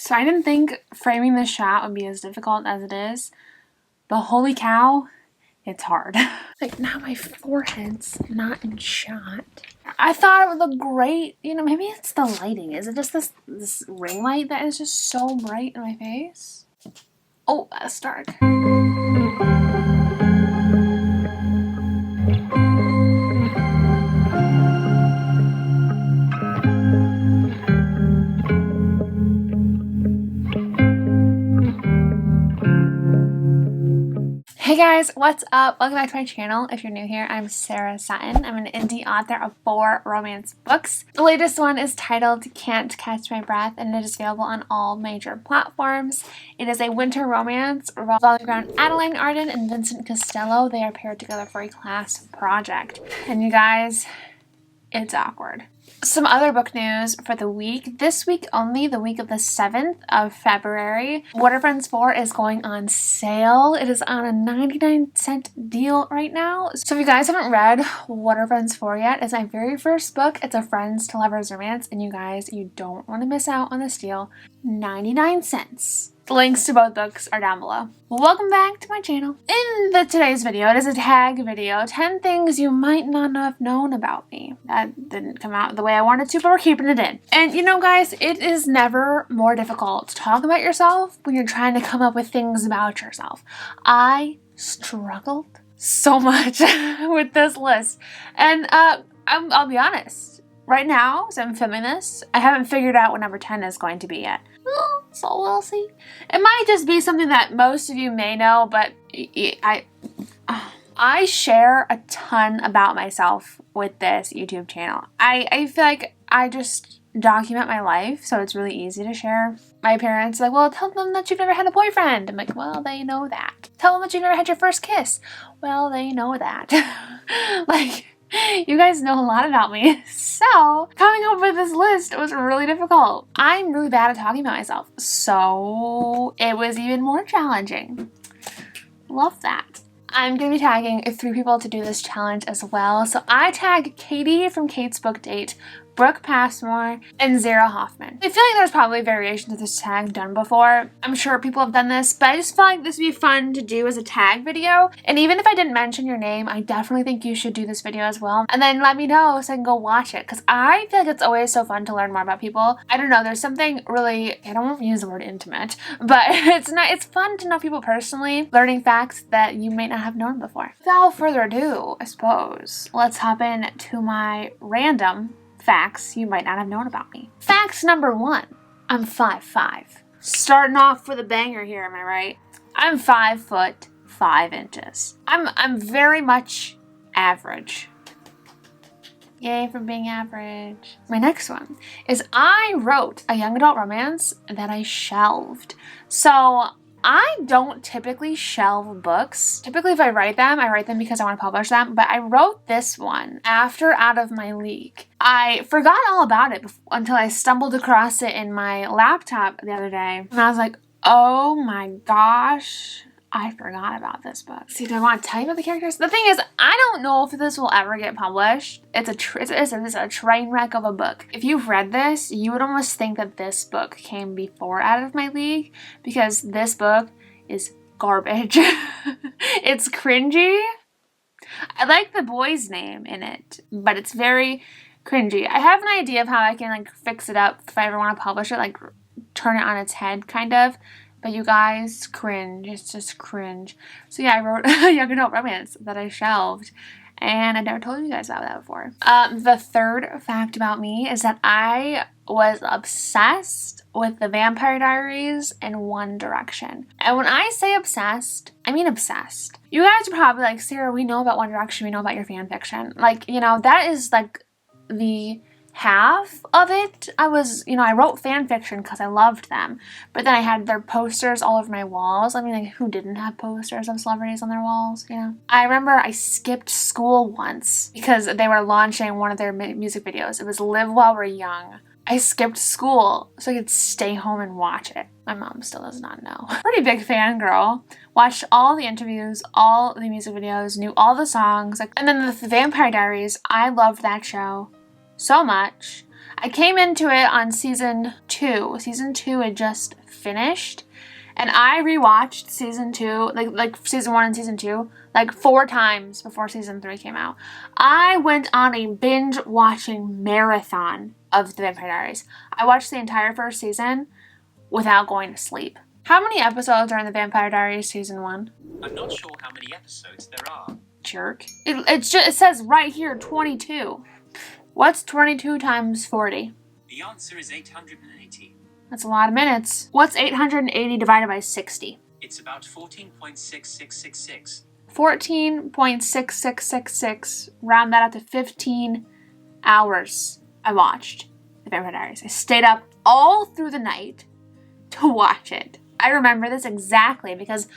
So I didn't think framing this shot would be as difficult as it is, but holy cow, it's hard. Like, now my forehead's not in shot. I thought it would look great. You know, maybe it's the lighting. Is it just this ring light that is just so bright in my face? Oh, that's dark. Hey guys, what's up? Welcome back to my channel. If you're new here, I'm Sarah Sutton. I'm an indie author of 4 romance books. The latest one is titled Can't Catch My Breath, and it is available on all major platforms. It is a winter romance revolving around Adeline Arden and Vincent Costello. They are paired together for a class project. And you guys, it's awkward. Some other book news for the week. This week only, the week of the 7th of February, Waterfronts 4 is going on sale. It is on a 99-cent deal right now. So if you guys haven't read Waterfronts 4 yet, it's my very first book. It's a friends to lovers romance, and you guys, you don't want to miss out on this deal. 99 cents. The links to both books are down below. Welcome back to my channel. In today's video, it is a tag video, 10 things you might not have known about me. That didn't come out the way I wanted to, but we're keeping it in. And you know guys, it is never more difficult to talk about yourself when you're trying to come up with things about yourself. I struggled so much with this list. And I'll be honest, right now, as I'm filming this, I haven't figured out what number 10 is going to be yet. So we'll see. It might just be something that most of you may know, but I share a ton about myself with this YouTube channel. I feel like I just document my life, so it's really easy to share. My parents are like, well, tell them that you've never had a boyfriend. I'm like, well, they know that. Tell them that you've never had your first kiss. Well, they know that. Like, you guys know a lot about me, so coming up with this list was really difficult. I'm really bad at talking about myself, so it was even more challenging. Love that. I'm going to be tagging 3 people to do this challenge as well. So I tag Katie from Kate's Book Date, Brooke Passmore, and Zara Hoffman. I feel like there's probably variations of this tag done before. I'm sure people have done this, but I just felt like this would be fun to do as a tag video. And even if I didn't mention your name, I definitely think you should do this video as well. And then let me know so I can go watch it, because I feel like it's always so fun to learn more about people. I don't know, there's something really, I don't want to use the word intimate, but it's fun to know people personally, learning facts that you might not have known before. Without further ado, I suppose, let's hop in to my random facts you might not have known about me. Facts number 1. I'm 5'5". Starting off with a banger here, am I right? I'm 5 foot 5 inches. I'm very much average. Yay for being average. My next one is I wrote a young adult romance that I shelved. So I don't typically shelve books. Typically if I write them because I want to publish them, but I wrote this one after Out of My League. I forgot all about it until I stumbled across it in my laptop the other day, and I was like, oh my gosh, I forgot about this book. See, do I want to tell you about the characters? The thing is, I don't know if this will ever get published. It's a train wreck of a book. If you've read this, you would almost think that this book came before Out of My League, because this book is garbage. It's cringy. I like the boy's name in it, but it's very cringy. I have an idea of how I can like fix it up if I ever want to publish it, like turn it on its head kind of. But you guys, cringe. It's just cringe. So yeah, I wrote a young adult romance that I shelved, and I never told you guys about that before. The third fact about me is that I was obsessed with the Vampire Diaries and One Direction. And when I say obsessed, I mean obsessed. You guys are probably like, Sarah, we know about One Direction, we know about your fan fiction. Like, you know, that is like the half of it. I wrote fan fiction because I loved them, but then I had their posters all over my walls. I mean, like, who didn't have posters of celebrities on their walls, you know? I remember I skipped school once because they were launching one of their music videos. It was Live While We're Young. I skipped school so I could stay home and watch it. My mom still does not know. Pretty big fangirl. Watched all the interviews, all the music videos, knew all the songs. And then the Vampire Diaries, I loved that show so much. I came into it on season 2. Season 2 had just finished. And I rewatched season 2, like season 1 and season 2, like 4 times before season 3 came out. I went on a binge watching marathon of The Vampire Diaries. I watched the entire first season without going to sleep. How many episodes are in The Vampire Diaries season 1? I'm not sure how many episodes there are. Jerk. It says right here 22. What's 22 times 40? The answer is 880. That's a lot of minutes. What's 880 divided by 60? It's about 14.6666. 14.6666. Round that up to 15 hours I watched The Vampire Diaries. I stayed up all through the night to watch it. I remember this exactly because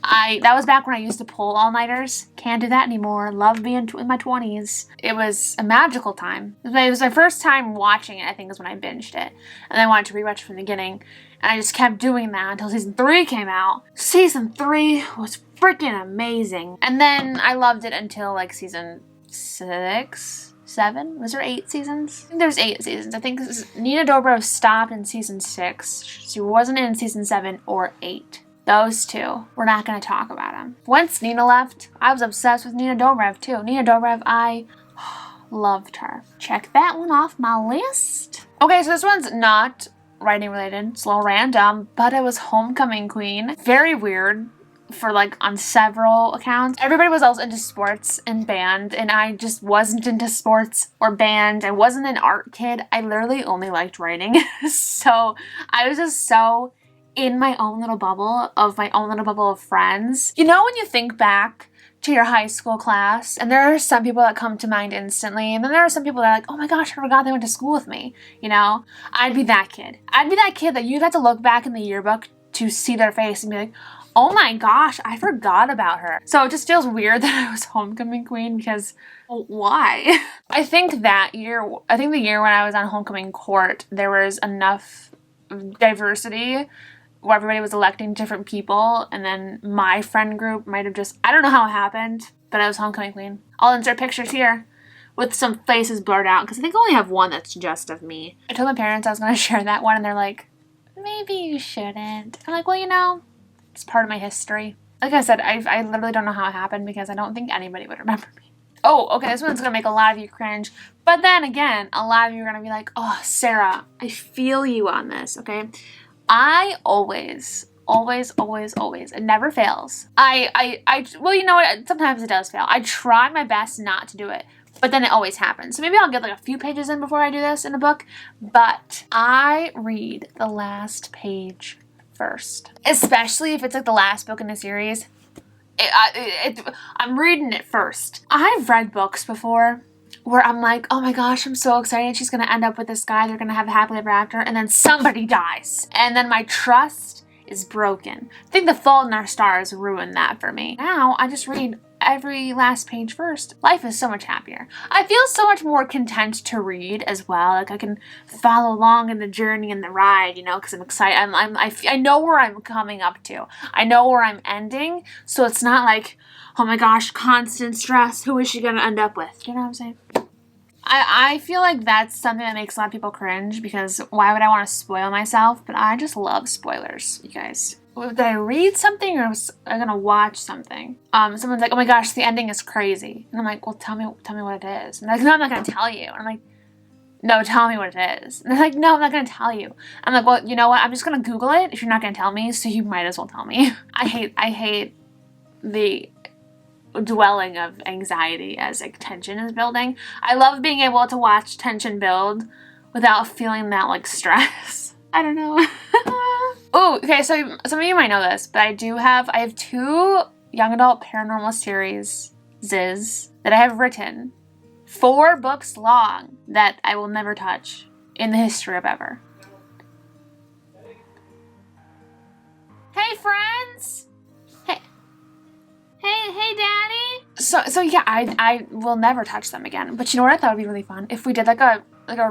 that was back when I used to pull all-nighters. Can't do that anymore. Love being in my 20s. It was a magical time. It was my first time watching it, I think, is when I binged it. And then I wanted to rewatch it from the beginning. And I just kept doing that until season 3 came out. Season 3 was freaking amazing. And then I loved it until like season 6, 7? Was there 8 seasons? I think there's 8 seasons. I think Nina Dobrev stopped in season 6. She wasn't in season 7 or 8. Those two. We're not going to talk about them. Once Nina left, I was obsessed with Nina Dobrev too. Nina Dobrev, I loved her. Check that one off my list. Okay, so this one's not writing related. It's a little random, but I was homecoming queen. Very weird for like on several accounts. Everybody was also into sports and band, and I just wasn't into sports or band. I wasn't an art kid. I literally only liked writing. So I was just so in my own little bubble of friends. You know when you think back to your high school class, and there are some people that come to mind instantly, and then there are some people that are like, oh my gosh, I forgot they went to school with me, you know? I'd be that kid. I'd be that kid that you'd have to look back in the yearbook to see their face and be like, oh my gosh, I forgot about her. So it just feels weird that I was homecoming queen because why? I think the year when I was on homecoming court, there was enough diversity where everybody was electing different people, and then my friend group might have just, I don't know how it happened, but I was homecoming queen. I'll insert pictures here with some faces blurred out, because I think I only have one that's just of me. I told my parents I was going to share that one, and they're like, maybe you shouldn't. I'm like, well, you know, it's part of my history. Like I said, I literally don't know how it happened, because I don't think anybody would remember me. Oh, okay, this one's going to make a lot of you cringe, but then again, a lot of you are going to be like, oh, Sarah, I feel you on this, okay? I always, it never fails. Well, you know what? Sometimes it does fail. I try my best not to do it, but then it always happens. So maybe I'll get like a few pages in before I do this in a book, but I read the last page first, especially if it's like the last book in the series. I'm reading it first. I've read books before where I'm like, oh my gosh, I'm so excited. She's going to end up with this guy. They're going to have a happily ever after. And then somebody dies. And then my trust is broken. I think The Fault in Our Stars ruined that for me. Now I just read every last page first. Life is so much happier. I feel so much more content to read as well. Like I can follow along in the journey and the ride, you know, because I'm excited. I know where I'm coming up to. I know where I'm ending. So it's not like, oh my gosh, constant stress. Who is she going to end up with? You know what I'm saying? I feel like that's something that makes a lot of people cringe, because why would I want to spoil myself? But I just love spoilers, you guys. Did I read something, or was I gonna watch something? Someone's like, oh my gosh, the ending is crazy. And I'm like, well, tell me what it is. And they're like, no, I'm not gonna tell you. And I'm like, no, tell me what it is. And they're like, no, I'm not gonna tell you. I'm like, well, you know what? I'm just gonna Google it if you're not gonna tell me, so you might as well tell me. I hate the dwelling of anxiety as like tension is building. I love being able to watch tension build without feeling that like stress. I don't know. Oh, okay, so some of you might know this, but I have 2 young adult paranormal series that I have written, 4 books long, that I will never touch in the history of ever. Hey friends! Hey, Daddy. So yeah, I will never touch them again. But you know what I thought would be really fun? If we did like a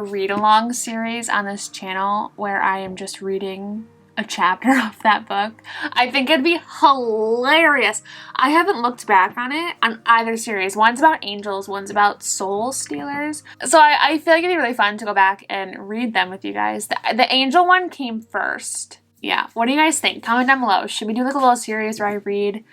read along series on this channel where I am just reading a chapter of that book. I think it'd be hilarious. I haven't looked back on it on either series. One's about angels, one's about soul stealers. So I feel like it'd be really fun to go back and read them with you guys. The angel one came first. Yeah. What do you guys think? Comment down below. Should we do like a little series where I read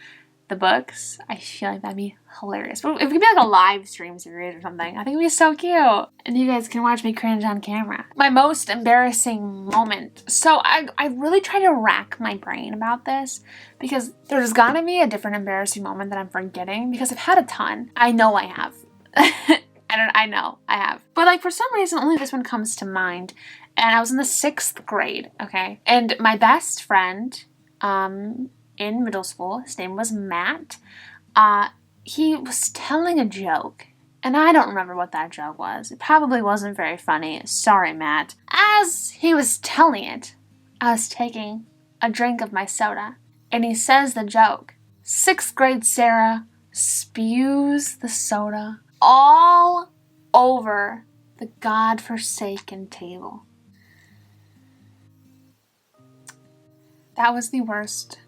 the books? I feel like that'd be hilarious. But it could be like a live stream series or something. I think it'd be so cute. And you guys can watch me cringe on camera. My most embarrassing moment. So I really try to rack my brain about this because there's gotta be a different embarrassing moment that I'm forgetting because I've had a ton. I know I have. I know I have. But like for some reason only this one comes to mind. And I was in the 6th grade, okay? And my best friend, in middle school, his name was Matt, he was telling a joke, and I don't remember what that joke was. It probably wasn't very funny. Sorry, Matt. As he was telling it, I was taking a drink of my soda, and he says the joke. 6th grade Sarah spews the soda all over the godforsaken table. That was the worst.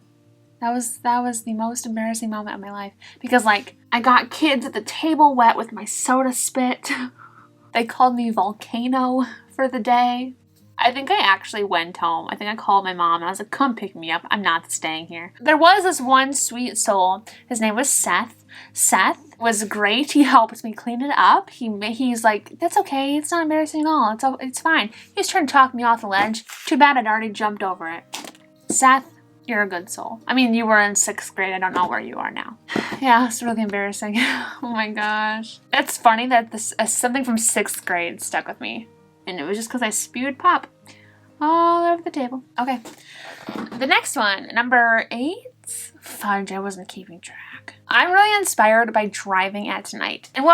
That was the most embarrassing moment of my life because like I got kids at the table wet with my soda spit. They called me Volcano for the day. I think I actually went home. I think I called my mom and I was like, come pick me up. I'm not staying here. There was this one sweet soul. His name was Seth. Seth was great. He helped me clean it up. He's like, that's okay. It's not embarrassing at all. It's fine. He was trying to talk me off the ledge. Too bad I'd already jumped over it. Seth, you're a good soul. I mean, you were in 6th grade. I don't know where you are now. Yeah, it's really embarrassing. Oh my gosh. It's funny that this something from 6th grade stuck with me. And it was just because I spewed pop all over the table. Okay. The next one, number 8. Fudge, I wasn't keeping track. I'm really inspired by driving at night. And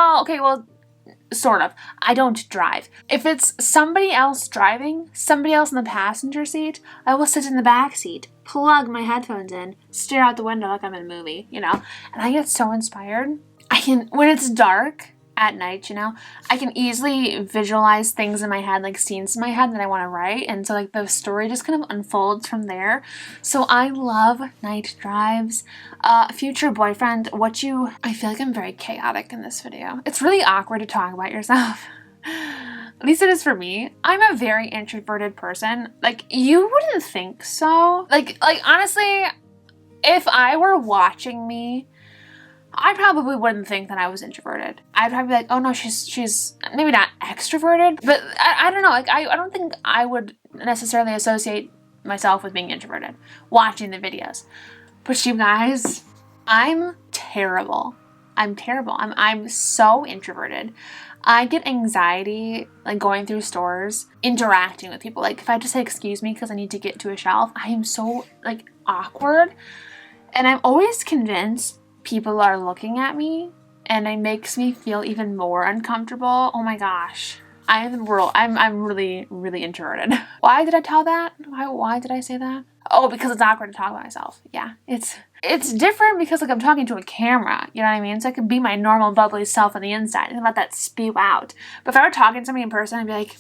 sort of. I don't drive. If it's somebody else driving, somebody else in the passenger seat, I will sit in the back seat, plug my headphones in, stare out the window like I'm in a movie, you know? And I get so inspired. When it's dark at night, you know, I can easily visualize things in my head, like scenes in my head that I want to write. And so like the story just kind of unfolds from there. So I love night drives. Future boyfriend, I feel like I'm very chaotic in this video. It's really awkward to talk about yourself. At least it is for me. I'm a very introverted person. Like, you wouldn't think so. Like honestly, if I were watching me, I probably wouldn't think that I was introverted. I'd probably be like, oh no, she's maybe not extroverted, but I don't know. Like, I don't think I would necessarily associate myself with being introverted watching the videos. But you guys, I'm terrible. I'm terrible. I'm so introverted. I get anxiety like going through stores, interacting with people. Like if I just say excuse me because I need to get to a shelf, I am so like awkward. And I'm always convinced people are looking at me and it makes me feel even more uncomfortable. Oh my gosh. I'm really, really introverted. Why did I tell that? Why did I say that? Oh, because it's awkward to talk about myself. Yeah, it's different because like I'm talking to a camera, you know what I mean? So I can be my normal bubbly self on the inside and let that spew out. But if I were talking to somebody in person, I'd be like,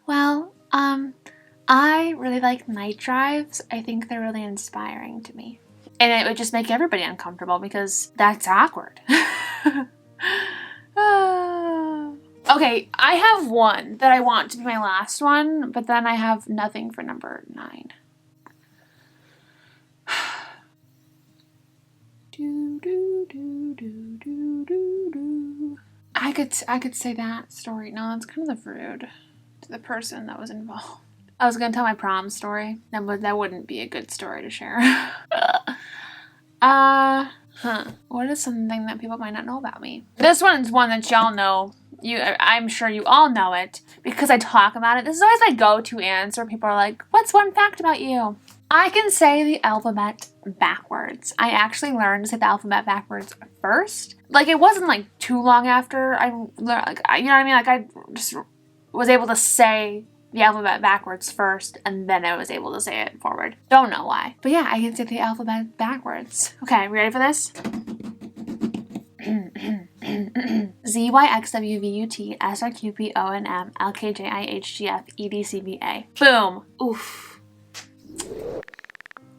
well, I really like night drives. I think they're really inspiring to me. And it would just make everybody uncomfortable because that's awkward. Okay, I have one that I want to be my last one, but then I have nothing for number 9. I could say that story. No, that's kind of rude to the person that was involved. I was gonna tell my prom story. That wouldn't be a good story to share. What is something that people might not know about me? This one's one that y'all know. I'm sure you all know it because I talk about it. This is always my go-to answer. People are like, what's one fact about you? I can say the alphabet backwards. I actually learned to say the alphabet backwards first. Like, it wasn't like too long after I learned, like, you know what I mean? Like, I just was able to say the alphabet backwards first, and then I was able to say it forward. Don't know why. But yeah, I can say the alphabet backwards. Okay, ready for this? Z, Y, X, W, V, U, T, S, R, Q, P, O, N, M, L, K, J, I, H, G, F, E, D, C, B, A. Boom. Oof.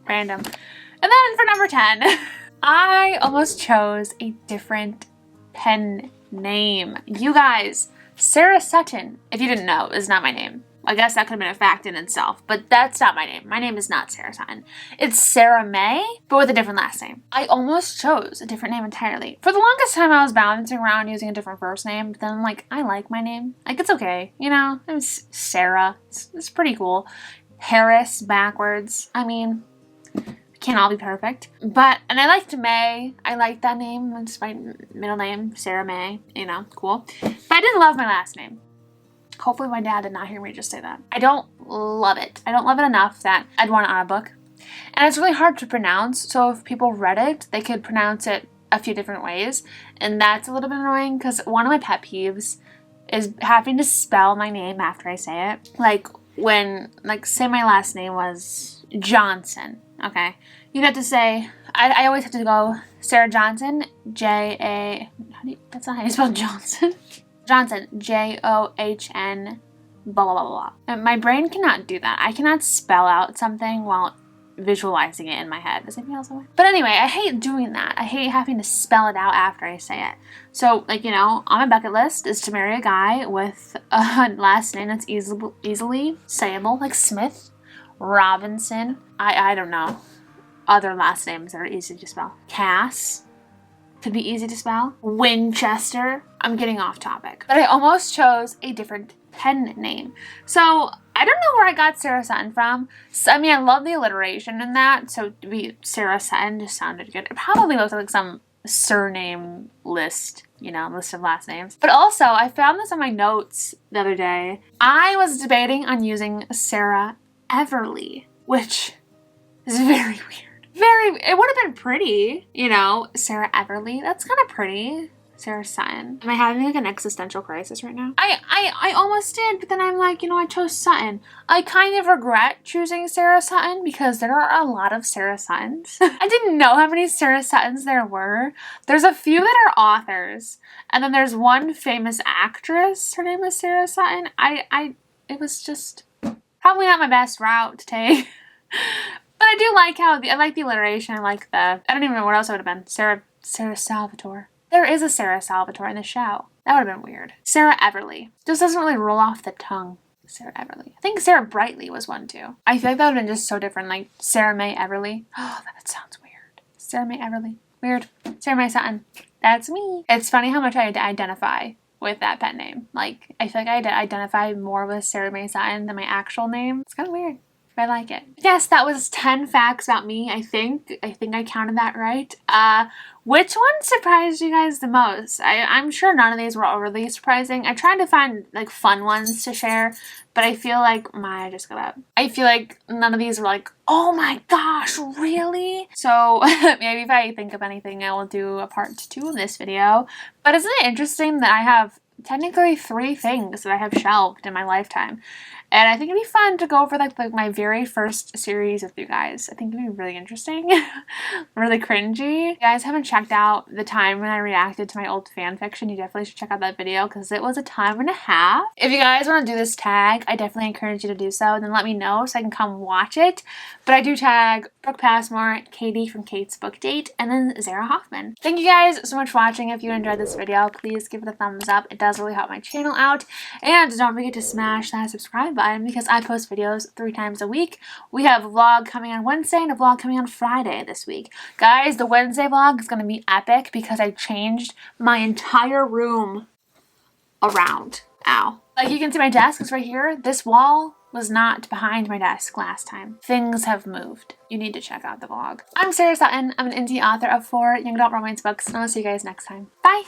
random. And then for number 10, I almost chose a different pen name. You guys, Sarah Sutton, if you didn't know, is not my name. I guess that could have been a fact in itself, but that's not my name. My name is not Sarah Sutton. It's Sarah May, but with a different last name. I almost chose a different name entirely. For the longest time, I was bouncing around using a different first name, but then I'm like, I like my name. Like, it's okay, you know? It's Sarah. It's pretty cool. Harris backwards. I mean, can't all be perfect. But, and I liked May. I liked that name. It's my middle name, Sarah May. You know, cool. But I didn't love my last name. Hopefully my dad did not hear me just say that. I don't love it. I don't love it enough that I'd want it on a book. And it's really hard to pronounce, so if people read it, they could pronounce it a few different ways. And that's a little bit annoying because one of my pet peeves is having to spell my name after I say it. Like when, like say my last name was Johnson, okay? You'd have to say, I always have to go Sarah Johnson, J-A, that's not how you spell Johnson. Johnson, J-O-H-N, blah, blah, blah, blah. And my brain cannot do that. I cannot spell out something while visualizing it in my head. Does anybody else know? But anyway, I hate doing that. I hate having to spell it out after I say it. So, like, you know, on my bucket list is to marry a guy with a last name that's easily sayable, like Smith, Robinson. I don't know. Other last names that are easy to spell. Cass. Could be easy to spell. Winchester. I'm getting off topic. But I almost chose a different pen name. So I don't know where I got Sarah Sutton from. So, I mean, I love the alliteration in that. So to be Sarah Sutton just sounded good. It probably looks like some surname list, you know, list of last names. But also, I found this on my notes the other day. I was debating on using Sarah Everly, which is very weird. It would have been pretty, you know, Sarah Everly. That's kind of pretty. Sarah Sutton. Am I having like an existential crisis right now? I almost did, but then I'm like, you know, I chose Sutton. I kind of regret choosing Sarah Sutton because there are a lot of Sarah Suttons. I didn't know how many Sarah Suttons there were. There's a few that are authors, and then there's one famous actress. Her name is Sarah Sutton. It was just probably not my best route to take. But I do like I like the alliteration. I like I don't even know what else it would have been. Sarah Salvatore. There is a Sarah Salvatore in the show. That would have been weird. Sarah Everly. Just doesn't really roll off the tongue. Sarah Everly. I think Sarah Brightly was one too. I feel like that would have been just so different. Like Sarah May Everly. Oh, that sounds weird. Sarah May Everly. Weird. Sarah May Sutton. That's me. It's funny how much I identify with that pet name. Like, I feel like I identify more with Sarah May Sutton than my actual name. It's kind of weird. I like it. Yes, that was 10 facts about me, I think. I think I counted that right. Which one surprised you guys the most? I'm sure none of these were overly surprising. I tried to find, like, fun ones to share, but I feel like, I just got up. I feel like none of these were like, oh my gosh, really? So maybe if I think of anything, I will do a part 2 of this video. But isn't it interesting that I have technically 3 things that I have shelved in my lifetime? And I think it'd be fun to go over like my very first series with you guys. I think it'd be really interesting. Really cringy. If you guys haven't checked out the time when I reacted to my old fan fiction, you definitely should check out that video because it was a time and a half. If you guys want to do this tag, I definitely encourage you to do so. Then let me know so I can come watch it. But I do tag Brooke Passmore, Katie from Kate's Book Date, and then Zara Hoffman. Thank you guys so much for watching. If you enjoyed this video, please give it a thumbs up. It does really help my channel out. And don't forget to smash that subscribe button because I post videos 3 times a week. We have a vlog coming on Wednesday and a vlog coming on Friday this week. Guys, the Wednesday vlog is going to be epic because I changed my entire room around. Ow. Like you can see my desk is right here. This wall was not behind my desk last time. Things have moved. You need to check out the vlog. I'm Sarah Sutton. I'm an indie author of 4 young adult romance books, and I'll see you guys next time. Bye!